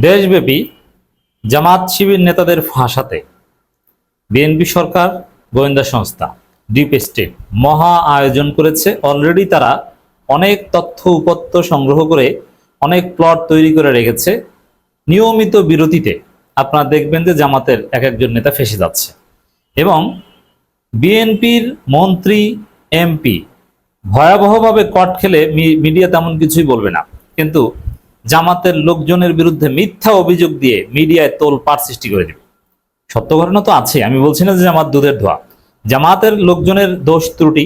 দেশব্যাপী জামাত শিবির নেতাদের ফাঁসাতে বিএনপি সরকার, গোয়েন্দা সংস্থা, ডিপ স্টেট মহা আয়োজন করেছে। অলরেডি তারা অনেক তথ্য উপত্য সংগ্রহ করে অনেক প্লট তৈরি করে রেখেছে। নিয়মিত বিরতিতে আপনারা দেখবেন যে জামাতের এক একজন নেতা ফেঁসে যাচ্ছে এবং বিএনপির মন্ত্রী, এমপি ভয়াবহভাবে কট খেলে মিডিয়া তেমন কিছুই বলবে না, কিন্তু জামাতের লোকজনের বিরুদ্ধে মিথ্যা অভিযোগ দিয়ে মিডিয়ায় তোলপাড় সৃষ্টি করে দিবে। সত্য ঘটনা তো আছে, আমি বলছি না যে জামাত দুধের ধোয়া। জামাতের লোকজনের দোষ ত্রুটি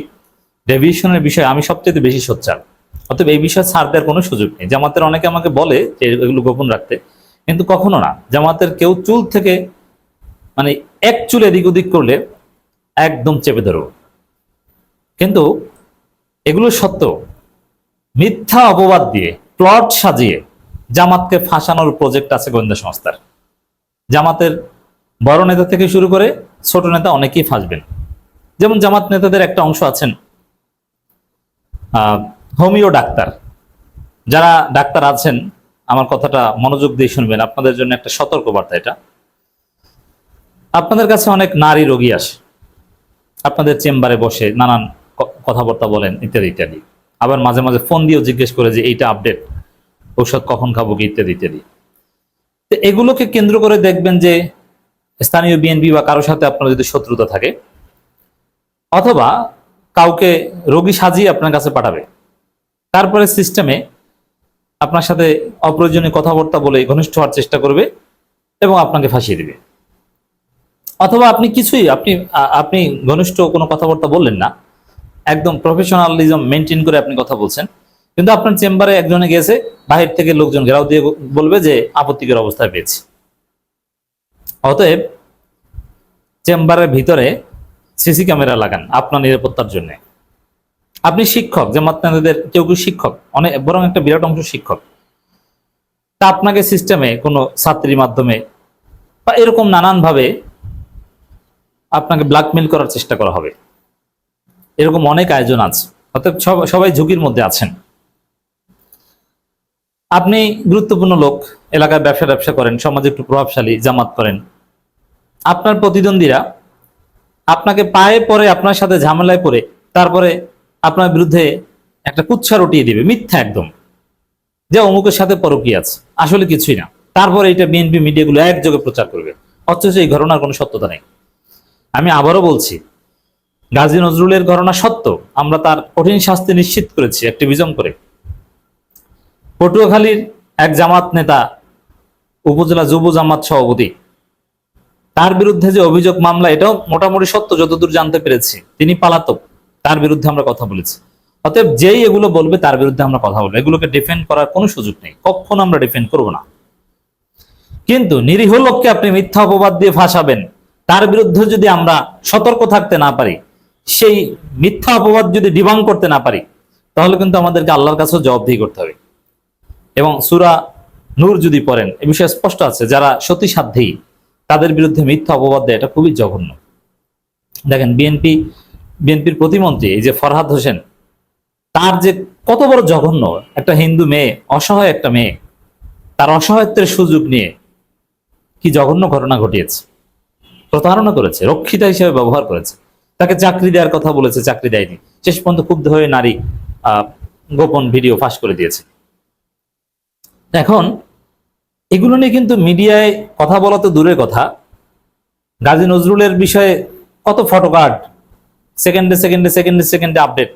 ডেভিয়েশনের বিষয়ে আমি সবচেয়ে বেশি সোচ্চার। অতএব এই বিষয়ে ছাড় দেওয়ার কোনো সুযোগ নেই। জামাতের অনেকে আমাকে বলে যে এগুলো গোপন রাখতে, কিন্তু কখনো না। জামাতের কেউ চুল থেকে মানে এক চুল এদিক ওদিক করলে একদম চেপে ধরব। কিন্তু এগুলো সত্য। মিথ্যা অপবাদ দিয়ে প্লট সাজিয়ে জামাতকে ফাঁসানোর প্রজেক্ট আছে গোয়েন্দা সংস্থার। জামাতের বড় নেতা থেকে শুরু করে ছোট নেতা অনেকেই ফাঁসবেন। যেমন জামাত নেতাদের একটা অংশ আছেন হোমিও ডাক্তার। যারা ডাক্তার আছেন আমার কথাটা মনোযোগ দিয়ে শুনবেন, আপনাদের জন্য একটা সতর্ক বার্তা। এটা আপনাদের কাছে অনেক নারী রোগী আসে, আপনাদের চেম্বারে বসে নানান কথাবার্তা বলেন ইত্যাদি ইত্যাদি। আবার মাঝে মাঝে ফোন দিয়েও জিজ্ঞেস করে যে এইটা আপডেট, ঔষধ কখন খাবো কি ইত্যাদি ইত্যাদি। তো এগুলোকে কেন্দ্র করে দেখবেন যে স্থানীয় বিএনপি বা কারোর সাথে আপনার যদি শত্রুতা থাকে, অথবা কাউকে রোগী সাজিয়ে আপনার কাছে পাঠাবে, তারপরে সিস্টেমে আপনার সাথে অপ্রয়োজনীয় কথাবার্তা বলে ঘনিষ্ঠ হওয়ার চেষ্টা করবে এবং আপনাকে ফাঁসিয়ে দিবে। অথবা আপনি কিছুই আপনি ঘনিষ্ঠ কোনো কথাবার্তা বললেন না, একদম প্রফেশনালিজম মেনটেন করে আপনি কথা বলছেন, কিন্তু আপনার চেম্বারে একজনে গেছে, বাহির থেকে লোকজন ঘেরাও দিয়ে বলবে যে আপত্তিকর অবস্থায় পেয়েছি। অতএব চেম্বারের ভিতরে সিসি ক্যামেরা লাগান আপনার নিরাপত্তার জন্য। আপনি শিক্ষক, জামাত নেতাদের কেউ কেউ শিক্ষক, অনেক বরং একটা বিরাট অংশ শিক্ষক। তা আপনাকে সিস্টেমে কোনো ছাত্রীর মাধ্যমে বা এরকম নানানভাবে আপনাকে ব্ল্যাকমেইল করার চেষ্টা করা হবে। এরকম অনেক আয়োজন আছে। অর্থাৎ সবাই ঝুঁকির মধ্যে আছেন। আপনি গুরুত্বপূর্ণ লোক, এলাকায় ব্যবসা করেন, সমাজে একটু প্রভাবশালী, জামাত করেন। আপনার প্রতিদ্বন্দ্বীরা আপনাকে পায়ে পড়ে আপনার সাথে ঝামেলায় পড়ে তারপরে আপনার বিরুদ্ধে একটা কুৎসা রটিয়ে দিবে, মিথ্যা একদম, যে অমুকের সাথে পরকীয়া আছে, আসলে কিছুই না। তারপরে এটা বিএনপি মিডিয়াগুলো একযোগে প্রচার করবে, অথচ এই ঘটনার কোনো সত্যতা নেই। আমি আবারও বলছি, গাজী নজরুলের ঘটনা সত্য, আমরা তার কঠিন শাস্তি নিশ্চিত করেছি অ্যাক্টিভিজম করে। পটুয়াখালীর এক জামাত নেতা, উপজেলা যুব জামাত সভাপতি, তার বিরুদ্ধে যে অভিযোগ মামলা, এটাও মোটামুটি সত্য যতদূর জানতে পেরেছি। তিনি পালাতক, তার বিরুদ্ধে আমরা কথা বলেছি। অতএব যেই এগুলো বলবে তার বিরুদ্ধে আমরা কথা বলবো। এগুলোকে ডিফেন্ড করার কোনো সুযোগ নেই, কখনো আমরা ডিফেন্ড করব না। কিন্তু নিরীহ লোককে আপনি মিথ্যা অপবাদ দিয়ে ফাঁসাবেন, তার বিরুদ্ধে যদি আমরা সতর্ক থাকতে না পারি, সেই মিথ্যা অপবাদ যদি ডিবাং করতে না পারি, তাহলে কিন্তু আমাদেরকে আল্লাহর কাছেও জবাবদিহি করতে হবে। এবং সূরা নূর যদি পড়েন, এ বিষয়ে স্পষ্ট আছে, যারা সতীসাধ্যী তাদের বিরুদ্ধে মিথ্যা অপবাদ দেয়, এটা খুবই জঘন্য। দেখেন বিএনপির প্রতিমন্ত্রী এই যে ফরহাদ হোসেন, তার যে কত বড় জঘন্য, একটা হিন্দু মেয়ে, অসহায় একটা মেয়ে, তার অসহায়ত্বের সুযোগ নিয়ে কি জঘন্য ঘটনা ঘটিয়েছে। প্রতারণা করেছে, রক্ষিতা হিসেবে ব্যবহার করেছে, তাকে চাকরি দেওয়ার কথা বলেছে, চাকরি দেয়নি। শেষ পর্যন্ত ক্ষুব্ধ হয়ে নারী গোপন ভিডিও ফাঁস করে দিয়েছে। এখন এগুলো নিয়ে কিন্তু মিডিয়ায় কথা বলা তো দূরের কথা, গাজী নজরুলের বিষয়ে কত ফটোকার্ড, সেকেন্ডে আপডেট,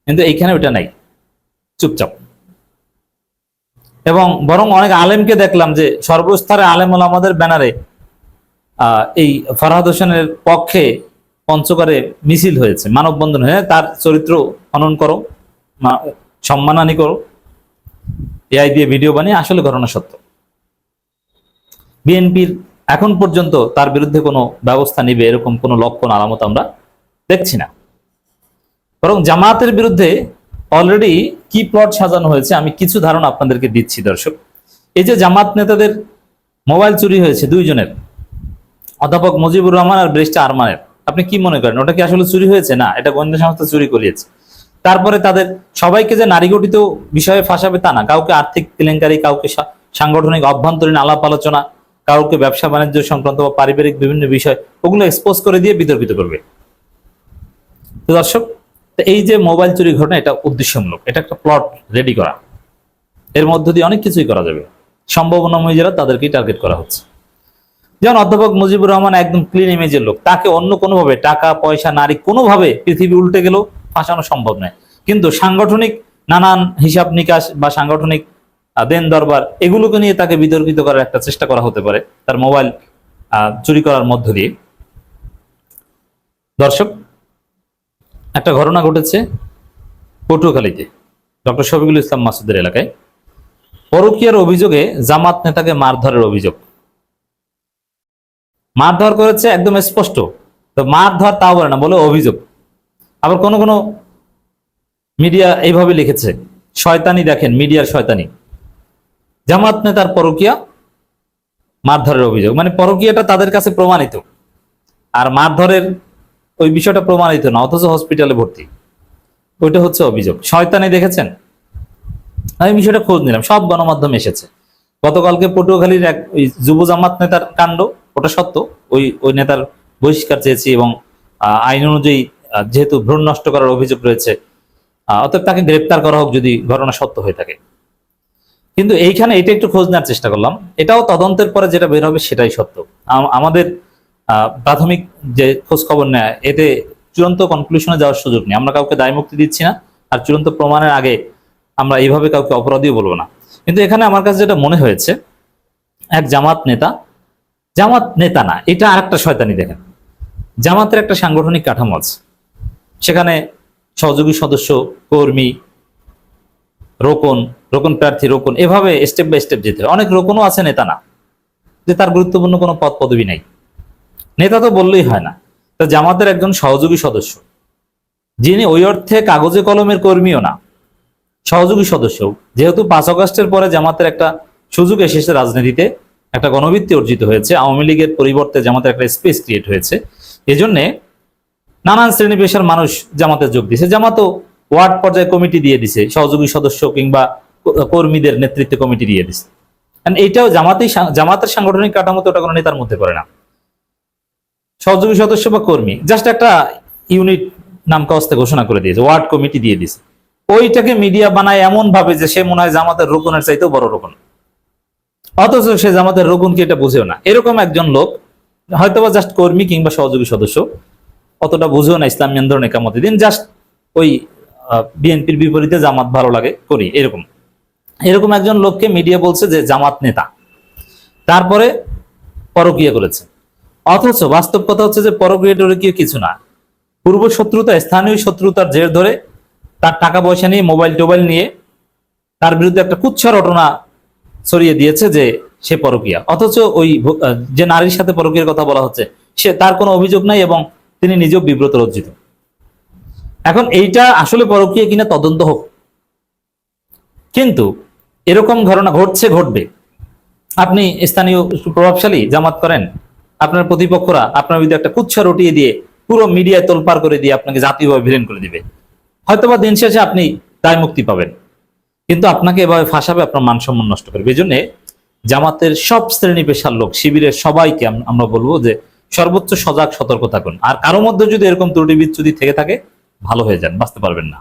কিন্তু এইখানে ওটা নাই, চুপচাপ। এবং বরং অনেক আলেমকে দেখলাম যে সর্বস্তরে আলেম ওলামাদের ব্যানারে এই ফরহাদ হোসেনের পক্ষে পঞ্চগড়ে মিছিল হয়েছে, মানববন্ধন হয়ে তার চরিত্র হনন করো, সম্মানহানি করো, এআই দিয়ে ভিডিও বানিয়ে। আসলে ঘটনা সত্য। বিএনপির এখন পর্যন্ত তার বিরুদ্ধে কোনো ব্যবস্থা নিবে এরকম কোনো লক্ষণ আলামত আমরা দেখছি না। বরং জামাতের বিরুদ্ধে অলরেডি কি প্লট সাজানো হয়েছে আমি কিছু ধারণা আপনাদেরকে দিচ্ছি। দর্শক, এই যে জামাত নেতাদের মোবাইল চুরি হয়েছে দুইজনের, অধ্যাপক মুজিবুর রহমান আর ব্যারিস্টার আরমানের, আপনি কি মনে করেন ওটা কি আসলে চুরি হয়েছে? না, এটা গোয়েন্দা সংস্থা চুরি করিয়েছে। তারপরে তাদের সবাইকে যে নারী গঠিত বিষয়ে ফাঁসাবে তা না, কাউকে আর্থিক কেলেঙ্কারি, কাউকে সাংগঠনিক অভ্যন্তরীণ আলাপ আলোচনা, কাউকে ব্যবসা বাণিজ্য সংক্রান্ত বা পারিবারিক বিভিন্ন বিষয় ওগুলো এক্সপোজ করে দিয়ে বিতর্কিত করবে। তো দর্শক, এই যে মোবাইল চুরি ঘটনা, এটা উদ্দেশ্যমূলক, এটা একটা প্লট রেডি করা। এর মধ্য দিয়ে অনেক কিছুই করা যাবে। সম্ভাবনাময়ী যারা তাদেরকেই টার্গেট করা হচ্ছে। যেমন অধ্যাপক মুজিবুর রহমান একদম ক্লিন ইমেজের লোক, তাকে অন্য কোনোভাবে টাকা পয়সা নারী কোনোভাবে পৃথিবী উল্টে গেলেও ফাঁসানো সম্ভব নয়। কিন্তু সাংগঠনিক নানান হিসাব নিকাশ বা সাংগঠনিক দেন দরবার এগুলোকে নিয়ে তাকে বিতর্কিত করার একটা চেষ্টা করা হতে পারে তার মোবাইল চুরি করার মধ্য দিয়ে। দর্শক, একটা ঘটনা ঘটেছে পটুয়াখালীতে, ডক্টর শফিকুল ইসলাম মাসুদের এলাকায়। পরকীয়ার অভিযোগে জামাত নেতাকে মারধরের অভিযোগ। মারধর করেছে একদম স্পষ্ট। তো মারধর তাও বলে না, বলে অভিযোগ। আবার কোন কোন মিডিয়া এইভাবে লিখেছে, শয়তানি দেখেন, মিডিয়ার শয়তানি। জামাত নেতার পরকীয়া, মারধরের অভিযোগ, মানে পরকীয়াটা তাদের কাছে প্রমাণিত আর মারধরের ওই বিষয়টা প্রমাণিত না, অথচ হসপিটালে ভর্তি। ওইটা হচ্ছে অভিযোগ। শয়তানি দেখেছেন। আমি বিষয়টা খোঁজ নিলাম, সব গণমাধ্যমে এসেছে। গতকালকে পটুয়াখালীর এক যুব জামাত নেতার কাণ্ড, ওটা সত্য। ওই নেতার বহিষ্কার চেয়েছি এবং আইন অনুযায়ী যেহেতু ভ্রূণ নষ্ট করার অভিযোগ রয়েছে, অতএব তাকে গ্রেপ্তার করা হোক যদি ঘটনা সত্য হয়ে থাকে। কিন্তু এইখানে এটা একটু খোঁজ নেওয়ার চেষ্টা করলাম, এটাও তদন্তের পরে যেটা বের হবে সেটাই সত্য। আমাদের প্রাথমিক যে খোঁজ খবর নেয়, এতে চূড়ান্ত কনক্লুশনে যাওয়ার সুযোগ নেই। আমরা কাউকে দায় মুক্তি দিচ্ছি না, আর চূড়ান্ত প্রমাণের আগে আমরা এইভাবে কাউকে অপরাধীও বলবো না। কিন্তু এখানে আমার কাছে যেটা মনে হয়েছে, এক জামাত নেতা না, এটা আরেকটা শয়তানি। দেখেন, জামাতের একটা সাংগঠনিক কাঠামো আছে, সেখানে সহযোগী সদস্য, কর্মী, রোকন প্রার্থী, এভাবে স্টেপ বাই স্টেপ যেতে হয়। অনেক রোকনও আছে, নেতা না, যে তার গুরুত্বপূর্ণ কোনো পদ পদবি নাই, নেতা তো বললেই হয় না। তো জামাতের একজন সহযোগী সদস্য, যিনি ওই অর্থে কাগজে কলমের কর্মীও না, সহযোগী সদস্য। যেহেতু 5 আগস্টের পরে জামাতের একটা সুযোগ এসেছে, রাজনীতিতে একটা গণভিত্তি অর্জিত হয়েছে, আওয়ামী লীগের পরিবর্তে জামাতের একটা স্পেস ক্রিয়েট হয়েছে, এজন্যে নানান শ্রেণী পেশার মানুষ জামাতে যোগ দিয়েছে। জামাতও ওয়ার্ড পর্যায়ে কমিটি দিয়ে দিছে, সহযোগী সদস্য কিংবা কর্মীদের নেতৃত্বে কমিটি দিয়ে দিছে। এইটাও জামাতের সাংগঠনিক কাঠামো, ওটা কোনো নেতার মধ্যে পড়ে না। সহযোগী সদস্য বা কর্মী জাস্ট একটা ইউনিট নাম কাগজে ঘোষণা করে দিয়েছে, ওয়ার্ড কমিটি দিয়ে দিছে। ওইটাকে মিডিয়া বানায় এমন ভাবে যে সে মনে হয় জামাতের রোকনের চাইতেও বড় রোকন, অথচ সে জামাতের রোকনকে এটা বুঝেও না। এরকম একজন লোক হয়তোবা জাস্ট কর্মী কিংবা সহযোগী সদস্য, অতটা বুঝেও না ইসলামী আন্দোলন একামতের দিন, জাস্ট ওই বিএনপির বিপরীতে জামাত ভালো লাগে করি, এরকম একজন লোককে মিডিয়া বলছে যে জামাত নেতা, তারপরে পরকীয়া করেছে। অথচ বাস্তব কথা হচ্ছে যে পরকীয়া টরকীয়া কিছু না, পূর্ব শত্রুতা, স্থানীয় শত্রুতার জের ধরে তার টাকা পয়সা নিয়ে, মোবাইল টোবাইল নিয়ে তার বিরুদ্ধে একটা কুৎসা রটনা ছড়িয়ে দিয়েছে যে সে পরকীয়া। অথচ ওই যে নারীর সাথে পরকীয়ার কথা বলা হচ্ছে, তার কোনো অভিযোগ নাই এবং তিনি নিজেও বিব্রত লজ্জিত। এখন এইটা আসলে পরকীয়া কিনা তদন্ত হোক, কিন্তু এরকম ঘটনা ঘটবে। আপনি স্থানীয় প্রভাবশালী জামাত করেন, আপনার প্রতিপক্ষরা আপনার বিরুদ্ধে একটা কুৎসা রটিয়ে দিয়ে পুরো মিডিয়ায় তোলপাড় করে দিয়ে আপনাকে জাতীয়ভাবে ভিলেন করে দিবে। হয়তোবা দিন শেষে আপনি দায় মুক্তি পাবেন, কিন্তু আপনাকে এভাবে ফাঁসাবে, আপনার মান সম্মান নষ্ট করবে। এই জন্য জামাতের সব শ্রেণী পেশার লোক, শিবিরের সবাইকে আমরা বলবো যে সর্বোচ্চ সজাগ, সতর্ক থাকুন। আর কারো মধ্যে যদি এরকম ত্রুটি বিচ্যুতি থেকে থাকে, ভালো হয়ে যান, বাঁচতে পারবেন না।